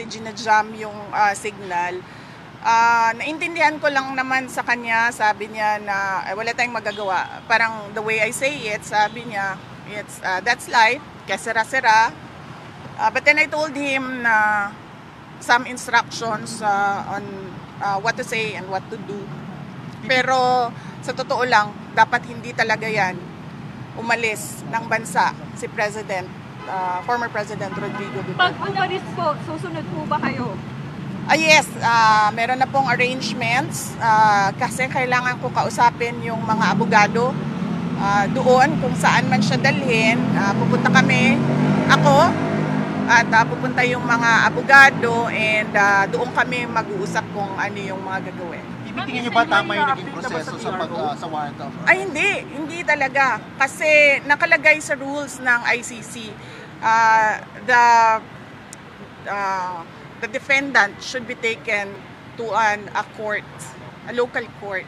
ginajam yung signal. Naintindihan ko lang naman sa kanya, sabi niya na wala tayong magagawa. Parang the way I say it, sabi niya, that's life, kesera-sera. But then I told him na some instructions on what to say and what to do. Pero sa totoo lang, dapat hindi talaga yan umalis ng bansa si former President Rodrigo Duterte. Pag umalis po, susunod po ba kayo? Yes, meron na pong arrangements kasi kailangan ko kausapin yung mga abogado doon kung saan man siya dalhin. Pupunta kami, ako, at pupunta yung mga abogado and doon kami mag-uusap kung ano yung mga gagawin. Tingin niyo ba tama yung naging proseso sa warrant of arrest? Ay hindi talaga. Kasi nakalagay sa rules ng ICC, the defendant should be taken to a court, a local court.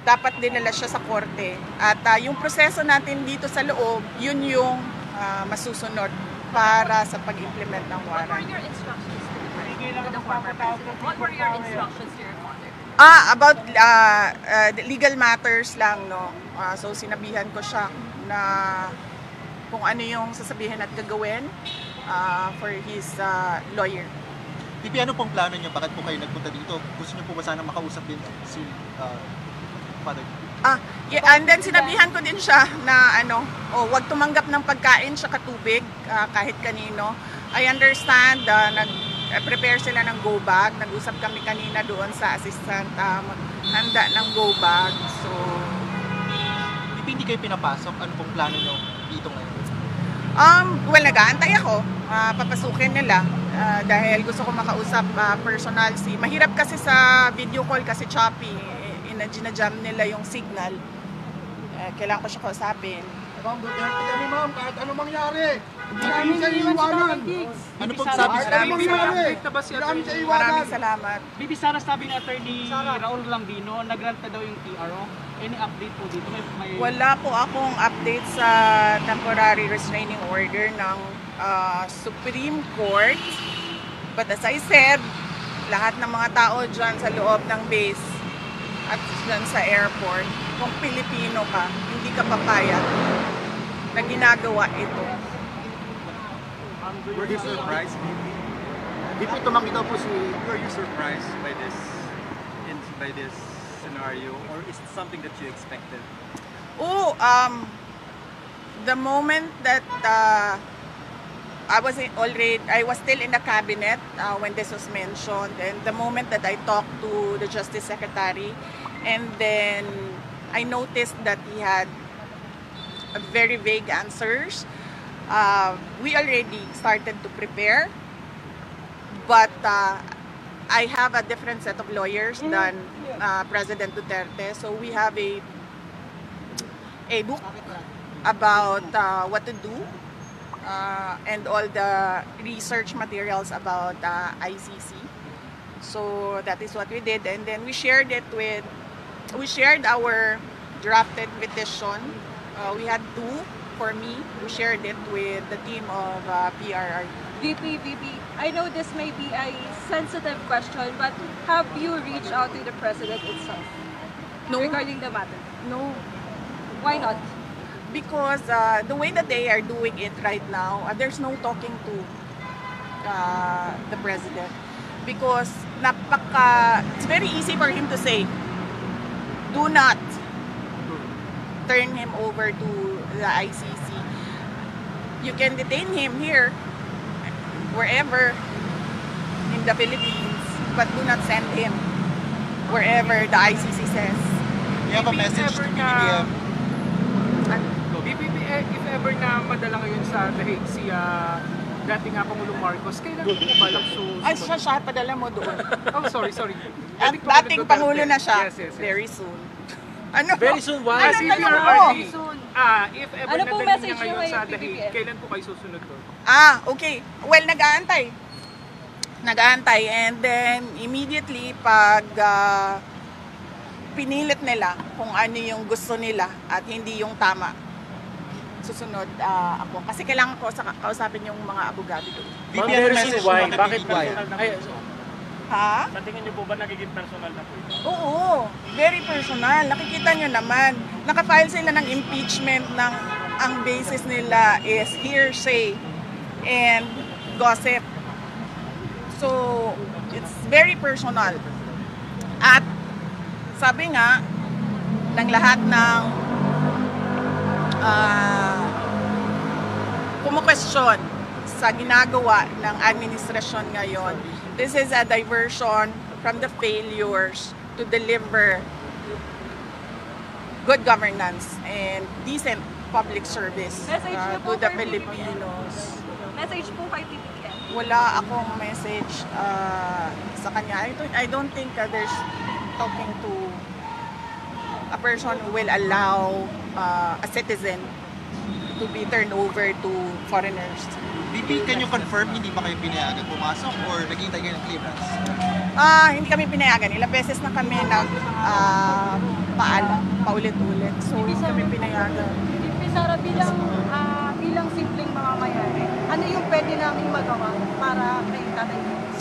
Dapat dinala siya sa korte. At yung proseso natin dito sa loob, yun yung masusunod para sa pag-implement ng warrant. What were your instructions to the former president? What were your instructions to your father? About legal matters lang, no. So sinabihan ko siya na kung ano yung sasabihin at gagawin for his lawyer. Pipi, ano pong plano niyo? Bakit po kayo nagpunta dito? Gusto niyo po ba sana makausap din si Father? Yeah, and then sinabihan ko din siya na wag tumanggap ng pagkain sa tubig kahit kanino. I understand nag-prepare sila ng go bag. Nag-usap kami kanina doon sa assistant maghanda ng go bag. So Pipi, hindi kayo pinapasok? Ano pong plano niyo dito ngayon? Well, nag-aantay ako. Papasukin nila dahil gusto ko makausap personal. Mahirap kasi sa video call kasi choppy. Ginajam nila yung signal. Kailangan ko siya kausapin. Ma'am, Duterte kami ma'am, kahit ano mangyari. Hindi namin sa iwanan. Ano pong sabi sa Maraming salamat. Bibi, Sara, sabi ni Attorney Raul Lambino, nagrant na daw yung TRO. Any update po dito? Wala po akong update sa temporary restraining order ng Supreme Court. But as I said, lahat ng mga tao dyan sa loob ng base at dyan sa airport, kung Pilipino ka, hindi ka papayag na ginagawa ito. Were you surprised, maybe? Pipi, tumanggi daw po si... Were you surprised by this scenario, or is it something that you expected? The moment that I was still in the cabinet when this was mentioned, and the moment that I talked to the Justice Secretary, and then I noticed that he had very vague answers. We already started to prepare, but I have a different set of lawyers than President Duterte, so we have a book about what to do. And all the research materials about ICC. So that is what we did, and then we shared our drafted petition. We had two for me. We shared it with the team of PRR. VP, I know this may be a sensitive question, but have you reached out to the President itself regarding the matter? No. Why not? Because the way that they are doing it right now, there's no talking to the president. Because it's very easy for him to say, do not turn him over to the ICC. You can detain him here, wherever in the Philippines, but do not send him wherever the ICC says. You have a message to BBM. If ever na madala ngayon sa Dahig si dating Pangulong Marcos, kailan po balak Ay, siya, padala mo doon. Oh, sorry. Dating Pangulo na siya. Yes. Very soon. Very soon, why? Very soon. If ever Ano pong nadala message niya niyo ngayon sa kay Dahig, PBBM? kailan po kayo susunod doon? Okay. Well, nag-aantay. And then, immediately, pag pinilit nila kung ano yung gusto nila at hindi yung tama, susunod ako. Kasi kailangan ko kausapin yung mga abogado doon. VP, ano message why? mo kay Bakit PBBM? why? Ay, Ha? Sa tingin niyo po ba nagiging personal na po ito? Oo, very personal. Nakikita nyo naman, nakafile sila ng impeachment ng ang basis nila is hearsay and gossip. So, it's very personal. At sabi nga, ng lahat ng kumukwestiyon sa ginagawa ng administrasyon ngayon, this is a diversion from the failures to deliver good governance and decent public service Message niyo po to the kay Filipinos. Message po kay PBBM. Wala akong message sa kanya. I don't think there's talking to a person who will allow a citizen to be turned over to foreigners. VP, can you confirm hindi ba kayo pinayagan pumasok or naghihintay kayo ng clearance? Hindi kami pinayagan. Ilang beses na kami paalam, paulit-ulit. So, hindi kami pinayagan. Sara, bilang simpleng mamamayan, ano yung pwede namin magawa para kay Tatay Diggs?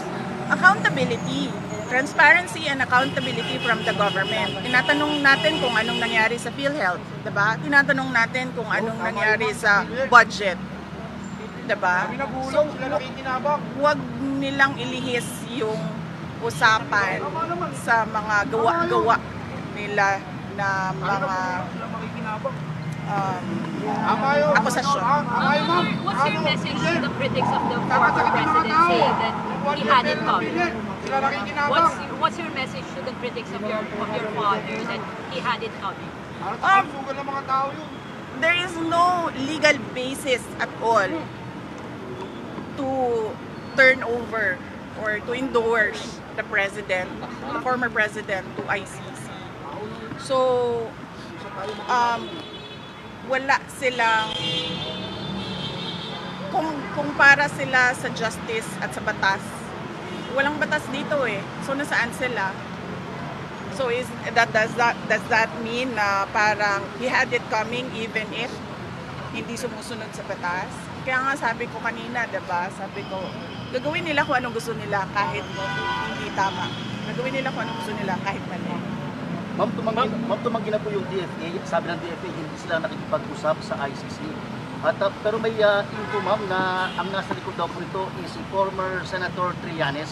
Accountability. Transparency and accountability from the government. Tinatanong natin kung anong nangyari sa PhilHealth, diba? Tinatanong natin kung anong nangyari sa budget, diba? So, huwag nilang ilihis yung usapan sa mga gawa-gawa nila na mga akusasyon. What's your message to the critics of the former president saying that he had it coming? What's your message to the critics of your father that he had it coming? There is no legal basis at all to turn over or to endorse the president, the former president, to ICC. So, wala silang, kung para sila sa justice at sa batas, walang batas dito eh. So, nasaan sila? So, does that mean na parang he had it coming even if hindi sumusunod sa batas? Kaya nga sabi ko kanina, diba? Sabi ko, gagawin nila kung anong gusto nila kahit hindi tama. Gagawin nila kung anong gusto nila kahit mali. Ma'am, tumanggi na po yung DFA. Sabi ng DFA, hindi sila nakikipag-usap sa ICC. At, pero may info, ma'am, na ang nasa likod daw po ito is si former Senator Trillanes.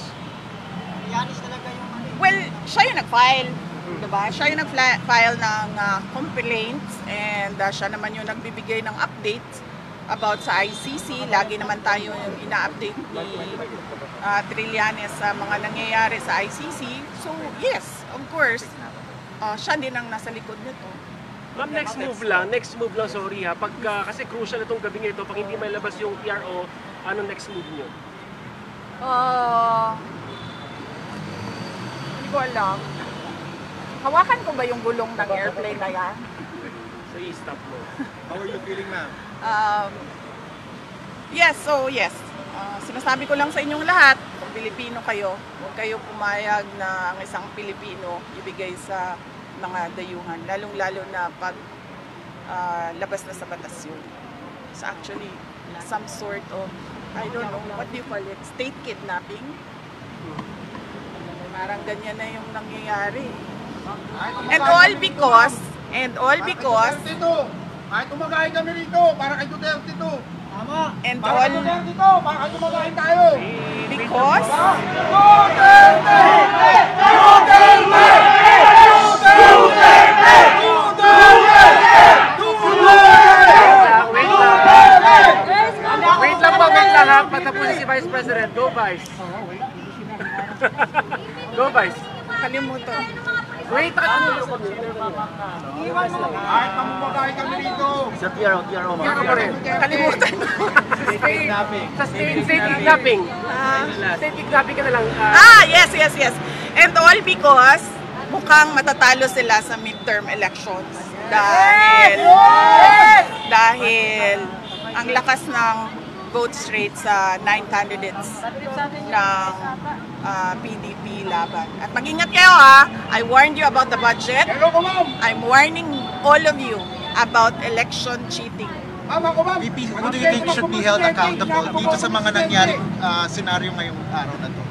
Well, siya yung nag-file. Diba? Siya yung nag-file ng complaints and siya naman yung nagbibigay ng updates about sa ICC. Lagi naman tayo yung ina-update ni Trillanes sa mga nangyayari sa ICC. So, yes, of course, siya din ang nasa likod nito. Ma'am, next move lang, sorry ha. Kasi crucial itong gabing ito, pag hindi may labas yung PRO, anong next move nyo? Hindi ko alam. Hawakan ko ba yung gulong ng airplane na yan? So, i-stop mo. How are you feeling, ma'am? Yes. Sinasabi ko lang sa inyong lahat, kung Pilipino kayo, huwag kayo pumayag na ang isang Pilipino ibigay sa mga dayuhan, lalong-lalo na pag labas na sa batas yun. It's actually some sort of, I don't know, what do you call it? State kidnapping? Parang ganyan na yung nangyayari. And all because, kahit tumagahin kami rito, para kay Duterte to. Tama. and Para all kay Duterte to, para kay tumagahin tayo. because, Wait lang ha. Patapusin si Vice President. Go, Vice. Go, Vice. kalimutan. Wait, Kahit mamumagahin kami rito. Sa PRO, ma'am. Kalimutan. Sa state kidnapping. State kidnapping ka na lang. Yes. And all because mukhang matatalo sila sa midterm elections. Dahil ang lakas ng vote rate sa 9 candidates ng PDP laban. At mag-ingat kayo ha. I warned you about the budget. I'm warning all of you about election cheating VP, who do you think should be held accountable dito sa mga nangyaring senaryo ngayong araw na to?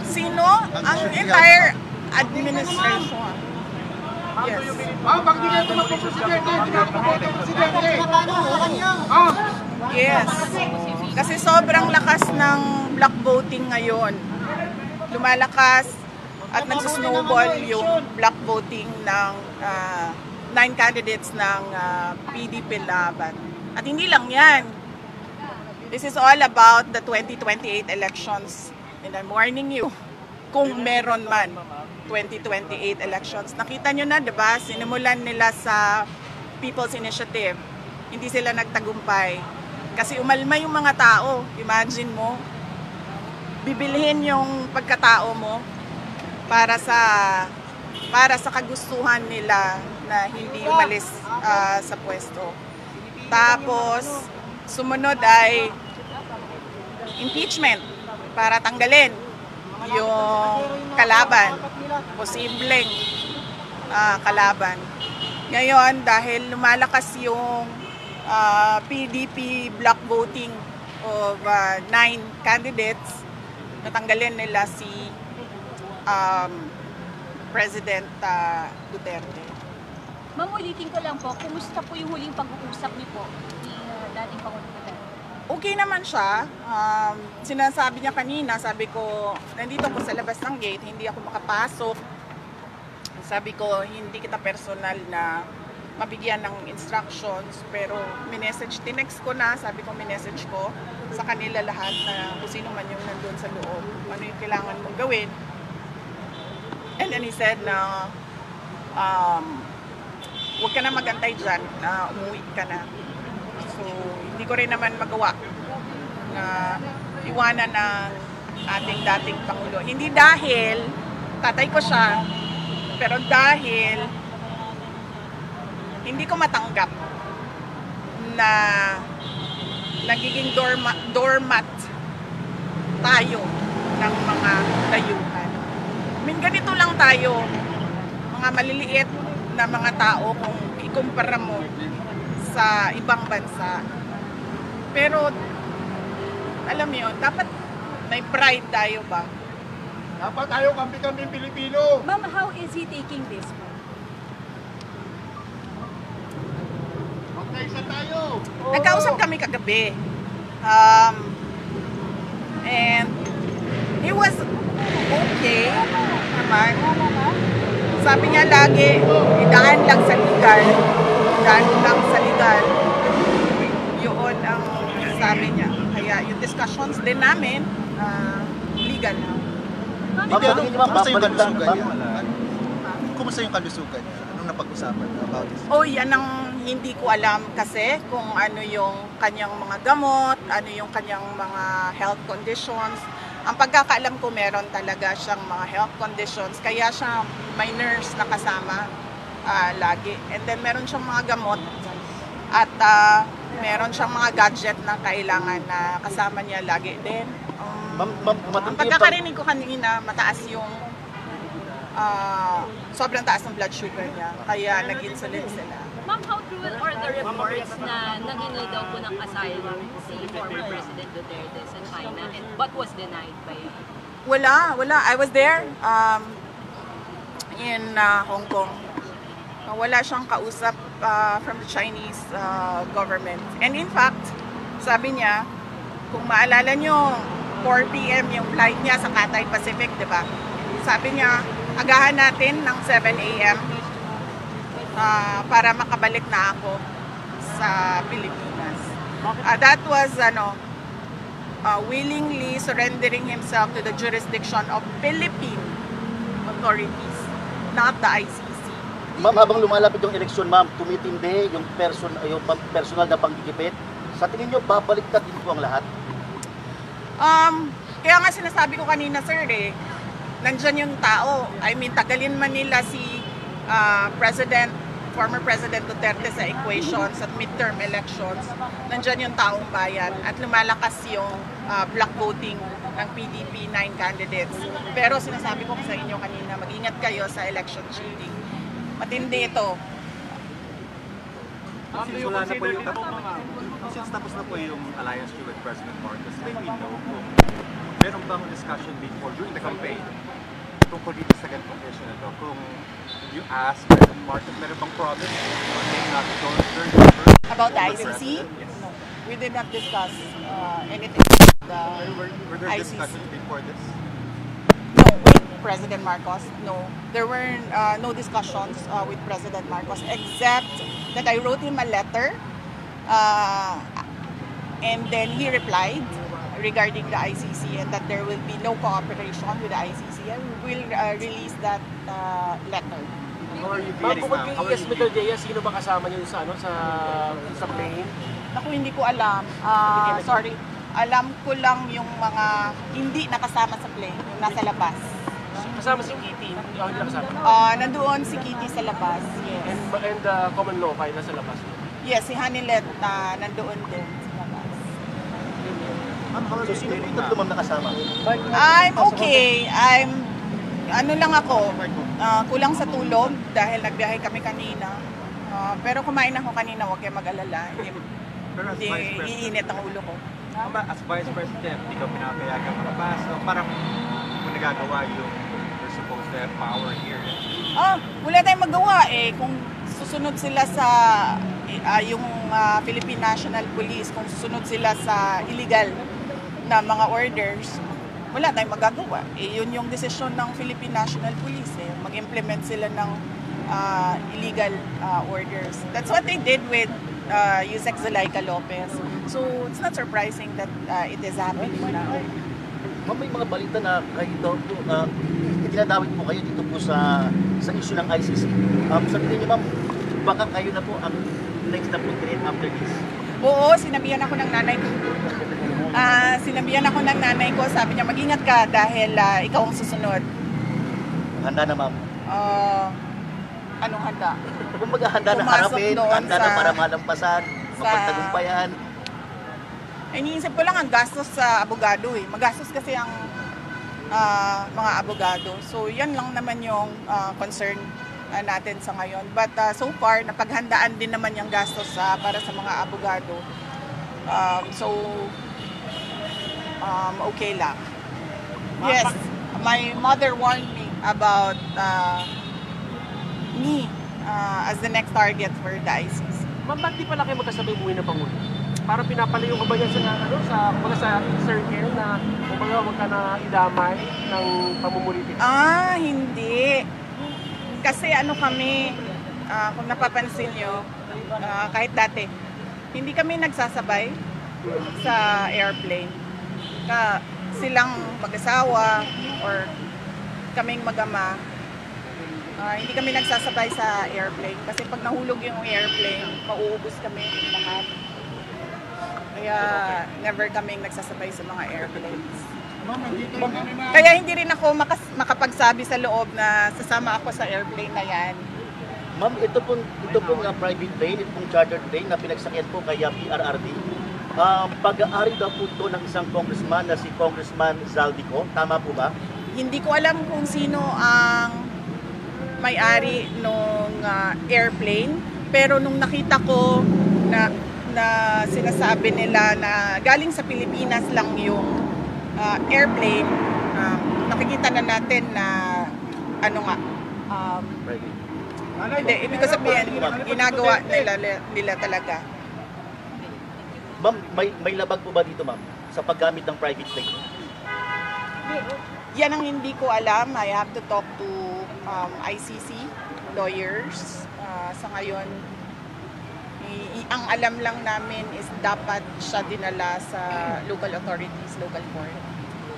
Sino? Ang entire administration. Yes. Bakit hindi kayo tumakbo sa presidente? Hindi kayo tumakbo sa presidente. Yes. Kasi sobrang lakas ng block voting ngayon. Lumalakas at nagsusnowball yung block voting ng 9 candidates ng PDP laban. At hindi lang yan. This is all about the 2028 elections. And I'm warning you, kung meron man 2028 elections. Nakita nyo na, diba? Sinimulan nila sa People's Initiative. Hindi sila nagtagumpay. Kasi umalma yung mga tao. Imagine mo, bibilhin yung pagkatao mo para sa kagustuhan nila na hindi umalis sa pwesto. Tapos, sumunod ay impeachment para tanggalin yung kalaban, posibleng kalaban. Ngayon, dahil lumalakas yung PDP block voting of 9 candidates, natanggalin nila si President Duterte. Ma'am, ulitin ko lang po, kumusta po yung huling pag-uusap niyo po ni dating Pangulong Duterte? Okay naman siya. Sinasabi niya kanina, sabi ko, nandito ako sa labas ng gate, hindi ako makapasok. Sabi ko, hindi kita personal na mabigyan ng instructions, pero tinext ko na, sabi ko, minessage ko sa kanila lahat na kung sino man yung nandun sa loob, ano yung kailangan mong gawin. And then he said na, huwag ka na magantay dyan, na umuwi ka na. So, hindi ko rin naman magawa na iwanan ng ating dating Pangulo. Hindi dahil tatay ko siya, pero dahil hindi ko matanggap na nagiging doormat tayo ng mga dayuhan. I mean, ganito lang tayo, mga maliliit na mga tao kung ikumpara mo sa ibang bansa. Pero, alam mo yun, dapat may pride tayo ba? Dapat tayo kampi-kampi Pilipino. Ma'am, how is he taking this? Magkaisa tayo. Nagkausap kami kagabi. And he was okay naman. Sabi niya lagi, idaan lang sa legal. Idaan lang sa legal. Yun ang sabi niya. Kaya yung discussions din namin, legal na. Kumusta yung kalusugan niya? Kumusta yung kalusugan niya? Anong napag-usapan about this? Oh, yan ang hindi ko alam kasi kung ano yung kanyang mga gamot, ano yung kanyang mga health conditions. Ang pagkakaalam ko, meron talaga siyang mga health conditions, kaya siya may nurse na kasama lagi. And then meron siyang mga gamot at meron siyang mga gadget na kailangan na kasama niya lagi din. Ang pagkakarinig ko kanina, mataas yung sobrang taas ng blood sugar niya, kaya nag-insulin sila. Ma'am, how true are the reports na nanghingi daw po ng asylum si former President Duterte sa China and what was denied by? Wala. I was there in Hong Kong. Wala siyang kausap from the Chinese government. And in fact, sabi niya, kung maalala niyo, 4 p.m. yung flight niya sa Cathay Pacific, di ba? Sabi niya, agahan natin ng 7 a.m. Para makabalik na ako sa Pilipinas. That was willingly surrendering himself to the jurisdiction of Philippine authorities, not the ICC. Ma'am, habang lumalapit yung eleksyon, ma'am, tumitindi yung personal na panggigipit. Sa tingin nyo, babaliktad din po ang lahat? Kaya nga sinasabi ko kanina, sir, nandyan yung tao. I mean, tagalin man nila si former President Duterte sa equations at midterm elections, nandyan yung taong bayan at lumalakas yung block voting ng PDP 9 candidates. Pero sinasabi ko sa inyo kanina, mag-ingat kayo sa election cheating. Matindi ito. Since wala na po yung since tapos na po yung alliance niyo with President Marcos, may we know kung meron bang discussion before during the campaign tungkol dito sa ganitong issue na to, kung you ask President Marcos, meron bang promise or may not go during the first About the ICC? President? Yes. No, we did not discuss anything about the Were there ICC. discussions before this? No, with President Marcos, no. There were no discussions with President Marcos except that I wrote him a letter and then he replied regarding the ICC and that there will be no cooperation with the ICC and we will release that letter. How are you Ma'am, feeling bukod now? kay How are Yes you Miguel Diaz, sino ba kasama niyo sa sa plane? Ako hindi ko alam. Sorry. Alam ko lang yung mga hindi nakasama sa plane, yung nasa labas. Kasama si Kitty. Hindi nakasama. Nandoon si Kitty sa labas. Yes. And Common Law, kayo nasa labas. Yes, si Hanilet na nandoon din sa labas. So sino po yung tatlo ma'am nakasama? I'm okay. Ano lang ako, kulang sa tulog dahil nagbiyahe kami kanina. Pero kumain ako kanina, huwag kayo mag-alala. Pero as Hindi Vice President, iinit ang ulo ko. as Vice President, hindi ka pinapayagan makabas. So parang kung nagagawa yung you're supposed to have power here. Wala tayong magawa eh. Kung susunod sila sa yung Philippine National Police, kung susunod sila sa illegal na mga orders, wala tayong magagawa. Yun yung desisyon ng Philippine National Police. Mag-implement sila ng illegal orders. That's what they did with Yusek Zulaika Lopez. So it's not surprising that it is happening now. Ma'am, may mga balita na kayo daw po, itinadawit po kayo dito po sa issue ng ICC. Sabihin niyo ma'am, baka kayo na po ang next na president after this. Oo, sinabihan ako ng nanay ko. Sabi niya, mag-ingat ka dahil ikaw ang susunod. Handa na ma'am. Anong handa? Kung maghahanda na Pumasok harapin, doon handa na sa- para malampasan, mapagtagumpayan. Iniisip ko lang ang gastos sa abogado eh. Magastos kasi ang mga abogado. So yan lang naman yung concern natin sa ngayon. But so far, napaghandaan din naman yung gastos para sa mga abogado. Okay lang. Yes, my mother warned me about me as the next target for the ICC. Ma'am, ba't di pala kayo magkasabay umuwi ng Pangulo? Para pinapalayo ka ba yan sa circle na kumbaga huwag ka na idamay ng pamumulitin? Hindi. Kasi kami, kung napapansin nyo, kahit dati, hindi kami nagsasabay sa airplane. Silang mag-asawa or kaming mag-ama, hindi kami nagsasabay sa airplane. Kasi pag nahulog yung airplane, mauubos kami lahat. Kaya never kaming nagsasabay sa mga airplanes. Kaya hindi rin ako makapagsabi sa loob na sasama ako sa airplane na yan. Ma'am, ito pong private plane, ito pong chartered plane na pinagsakyan po kay PRRD. Pag-aari daw po ito ng isang congressman na si Congressman Zaldico. Tama po ba? Hindi ko alam kung sino ang may-ari nung airplane. Pero nung nakita ko na sinasabi nila na galing sa Pilipinas lang yung airplane, nakikita na natin na hindi, ibig ko sabihin, ginagawa nila talaga. Ma'am, may labag po ba dito ma'am sa paggamit ng private plane? Yan ang hindi ko alam. I have to talk to ICC lawyers. Sa ngayon, ang alam lang namin is dapat siya dinala sa local authorities, local court.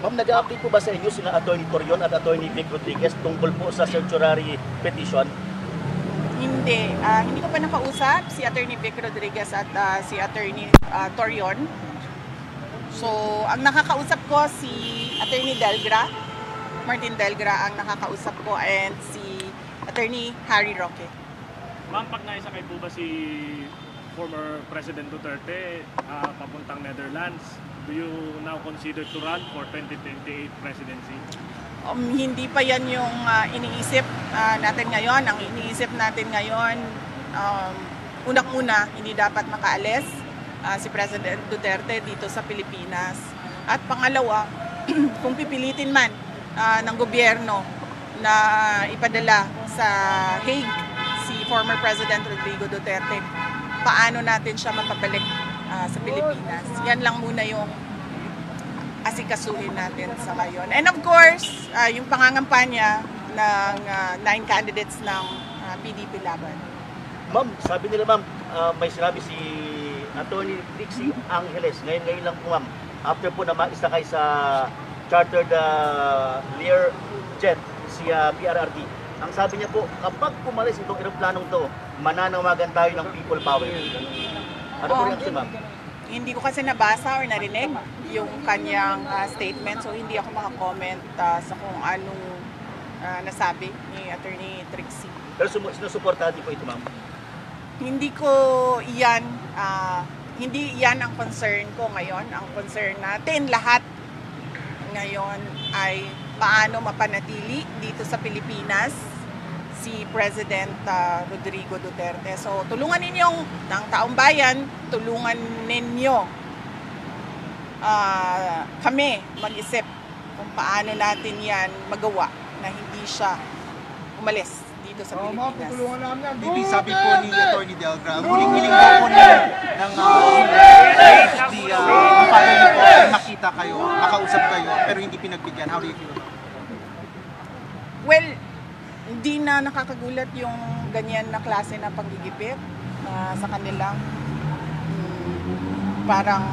Ma'am, nag-update po ba sa inyo sila Atty. Torion at Atty. Vic Rodriguez tungkol po sa certiorari petition? Hindi. Hindi ko pa nakausap si Atty. Vic Rodriguez at si Atty. Torion. So, ang nakakausap ko si Atty. Martin Delgra ang nakakausap ko and si Atty. Harry Roque. Ma'am, pag naisakay po ba si former President Duterte papuntang Netherlands, do you now consider to run for 2028 presidency? Hindi pa yan yung iniisip natin ngayon. Ang iniisip natin ngayon, unang-una, hindi dapat makaalis si President Duterte dito sa Pilipinas. At pangalawa, kung pipilitin man ng gobyerno na ipadala sa Hague si former President Rodrigo Duterte, paano natin siya mapabalik sa Pilipinas. Yan lang muna yung asikasuhin natin sa ngayon. And of course, yung pangangampanya ng 9 candidates ng PDP Laban. Ma'am, sabi nila ma'am, may sinabi si Attorney Trixie Angeles, ngayon lang po ma'am, after po na maisakay sa chartered Lear jet si PRRD, ang sabi niya po, kapag pumalis itong eroplanong to, mananawagan tayo ng people power. Ano po reaction ma'am? Hindi ko kasi nabasa or narinig yung kanyang statement, so hindi ako makakomment sa kung anong nasabi ni Attorney Trixie. Pero sinusuportahan din po ito ma'am? Hindi ko iyan, hindi iyan ang concern ko ngayon. Ang concern natin lahat ngayon ay paano mapanatili dito sa Pilipinas si President Rodrigo Duterte. So tulungan ninyong ng taong bayan, tulungan ninyo kami mag-isip kung paano natin yan magawa na hindi siya umalis dito sa Pilipinas. Bibi, sabi po ni Attorney Delgra, huling-hiling daw po niya ng follow niyo po, nakita kayo, makausap kayo, pero hindi pinagbigyan. How do you feel? Well, hindi na nakakagulat yung ganyan na klase na panggigipit sa kanila. Parang,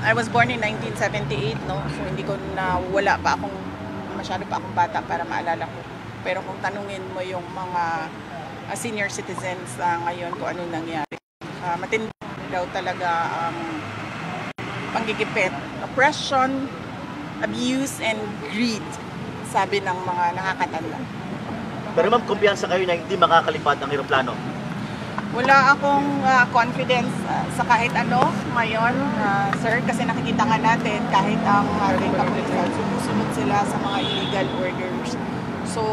I was born in 1978, no? So hindi ko na wala pa akong, masyado pa akong bata para maalala ko. Pero kung tanungin mo yung mga senior citizens ngayon kung anong nangyari, matindi daw talaga ang panggigipit, oppression, abuse, and greed, sabi ng mga nakakatanda. Pero ma'am, kumpiyansa kayo na hindi makakalipad ang eroplano? Wala akong confidence sa kahit ano ngayon, sir, kasi nakikita nga natin kahit ang ating public health, sumusunod sila sa mga illegal orders. So,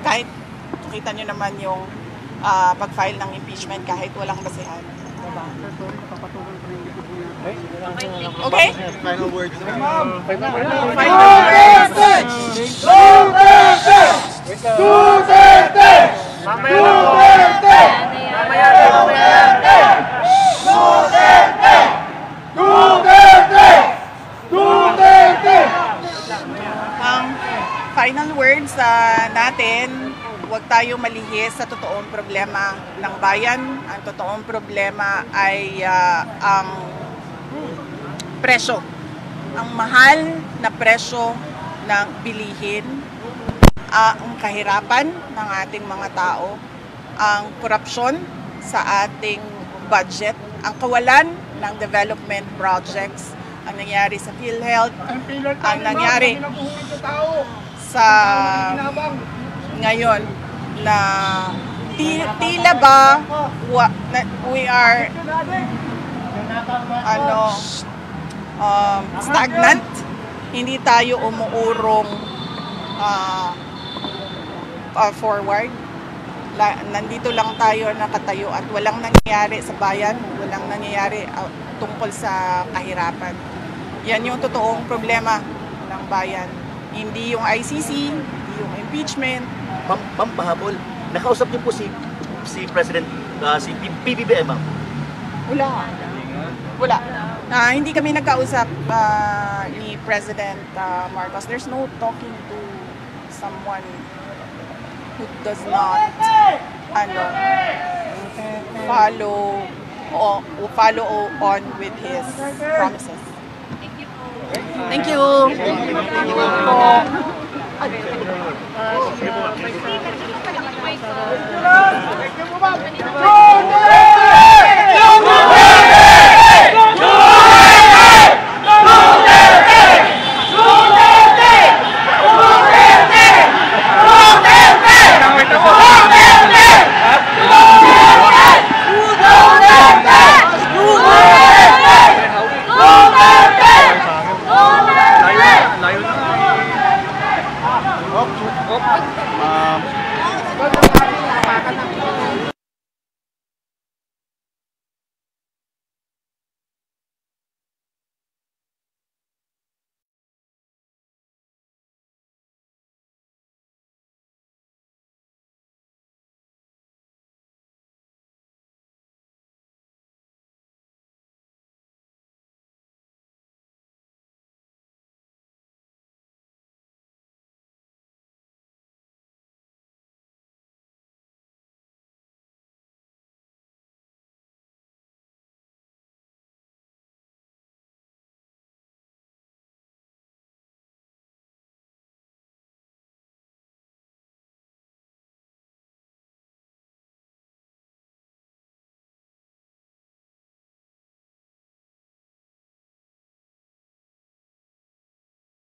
kahit kita nyo naman yung pag-file ng impeachment kahit walang basehan. Diba? Okay? Final words. Final words! Duterte! Mamaya na po. Mamaya na. Duterte! Duterte! Duterte! Ang final words natin, huwag tayo malihis sa totoong problema ng bayan. Ang totoong problema ay ang presyo. Ang mahal na presyo ng bilihin, ang kahirapan ng ating mga tao, ang korupsyon sa ating budget, ang kawalan ng development projects, ang nangyari sa PhilHealth, ang nangyari sa ngayon na tila ba we are stagnant, hindi tayo umuurong forward. Nandito lang tayo nakatayo at walang nangyayari sa bayan, walang nangyayari tungkol sa kahirapan. Yan yung totoong problema ng bayan. Hindi yung ICC, hindi yung impeachment. Ma'am, pahabol, nakausap niyo po si President, si PBBM, ma'am? Wala. Hindi kami nagkausap ni President Marcos. There's no talking to someone who does not follow on with his promises. Thank you. Thank you.